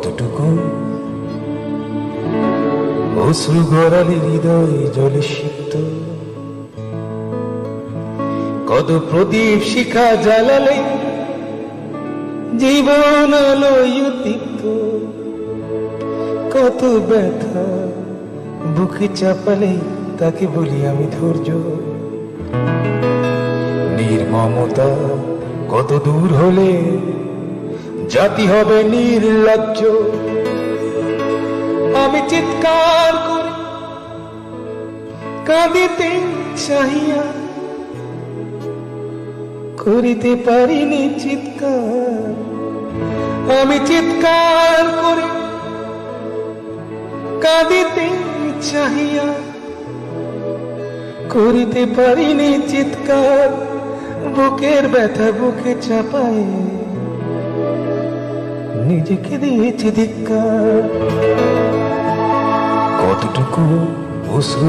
কতটুকু অশ্রু গড়ালে হৃদয় জলে সিক্ত, কত প্রদীপ শিখা জ্বালালে জীবন আলোয় উদ্দীপ্ত, কত ব্যথা বুকে চাপালে তাকে বলি আমি ধৈর্য। নির্মমতা কত দূর হলে জাতি হবে নির্লজ্জ। আমি চিৎকার করে কাঁদিতে চাহিয়া করিতে পারিনি চিৎকার। আমি চিৎকার করে কাঁদিতে চাহিয়া করিতে পারিনি চিৎকার। বুকের ব্যথা বুকে চাপায় নিজেকে দিয়েছি ধিক্কার। কতটুকু অশ্রু